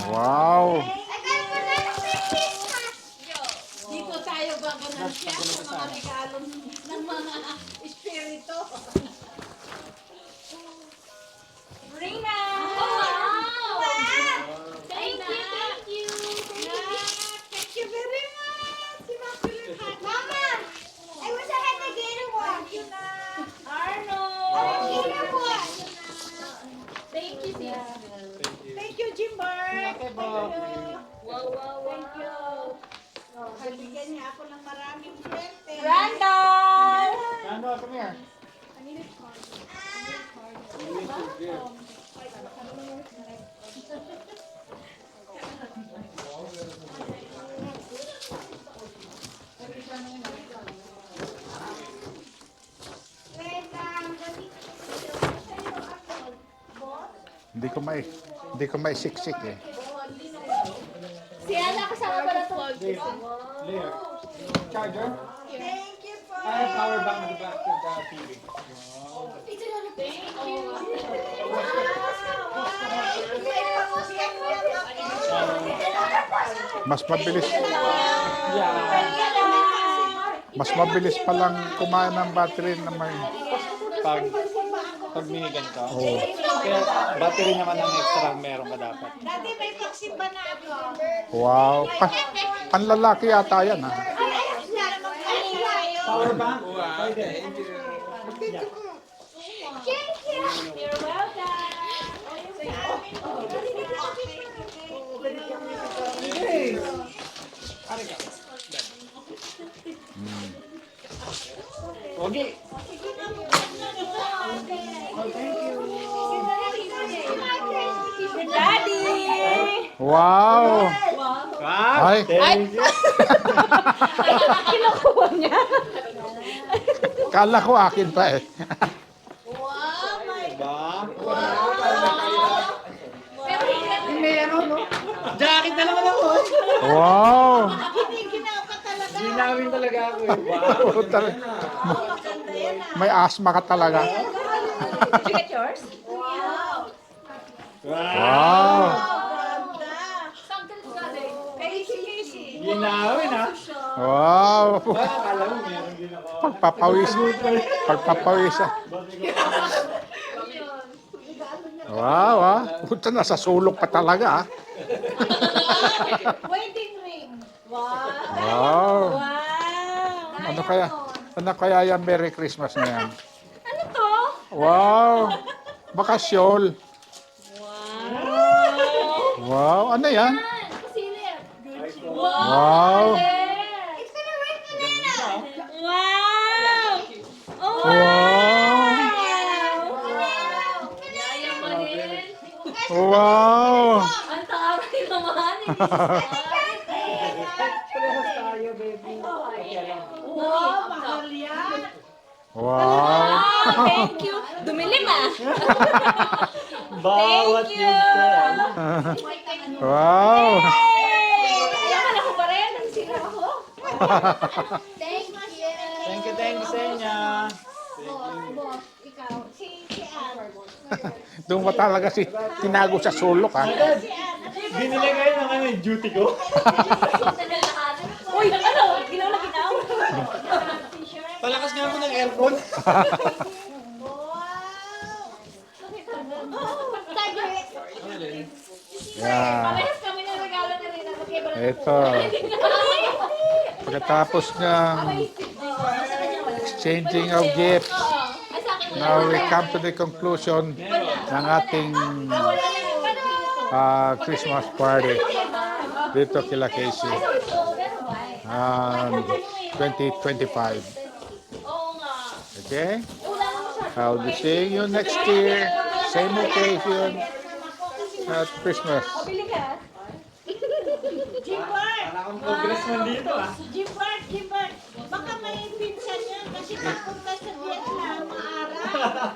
Wow. Dito tayo gaganansya sa mga regalo ng mga espiritu. Rina! Wow! Thank you, thank you. Thank you very much. Immaculate Heart. Mama, I wish I had the gator one. Thank you na. Arno! Gator one. Thank you, sis. Thank you, Jimbar. Thank you. Thank you. Bigyan niya ako ng maraming swerte. Brandon! Ano, come here. Hindi ko maisiksik eh. Si Ana kasama pala to. Layer. Charger? Thank you po. I have power bank at the back of the TV. It's another thing. Mas mabilis. Yeah. Mas mabilis palang kumain ng battery na may... Pag minigan ka. Oh. Kaya battery naman ang extra meron ka dapat. Daddy, may paksimba na ako. Wow. Panlalaki yata yan ha. Power bank? Pwede. You're welcome. Okay. Daddy! Wow. Ay. Thank you. Kinukuha niya. Kala ko akin pa eh. Ba? Pero Hindi, ano, no? Jacket na naman ako. Wow. Giniginaw ka talaga. Ginawin talaga ako eh. Wow. Maganda yan ah. May asma ka talaga. Did you get yours? Wow. Wow. Ganda. Casey. Ginawin ha. Wow. Akala mo meron din ako. Pagpapawis. Pagpapawis. Wow, ah. Puta, nasa sulok pa talaga, ah. Wedding ring. Wow. Wow. Wow! Ano kaya yung Merry Christmas na yan? Ano to? Wow. Baka shawl. Wow. Ano yan? Silip. Wow. It's gonna rain tonight. Wow! Oh, Wow. Yayamanin. Wow. Ang taray naman. Parehas tayo, baby. Wow, mahal yan. Wow. Thank you. Dumilim ah. Bawat Thank yung you. pen. Wow. Ayaw ko pa rin. Nagsira ako. Thank you. Thank you sa inyo. Boss, ikaw. Si Ann. Doon ba talaga si tinago sa sulok, ah? Binili kayo ng ano yung duty ko. Uy, ano? Ginaw na ginaw. Palakas nga mo ng aircon. Yan. Parehas kami ng regalo na rin. Ito. Pagkatapos ng exchanging of gifts, Ay, sa akin. now we come to the conclusion ng ating Christmas party dito kila Casey. 2025. Oo nga. Okay? Wala naman siya. I'll be seeing you next year. Same occasion at Christmas. Bili ka. Jimbart. Wala akong congressman dito ah. Jimbart. Baka may pinsan yan kasi papunta sa Vietnam, maara.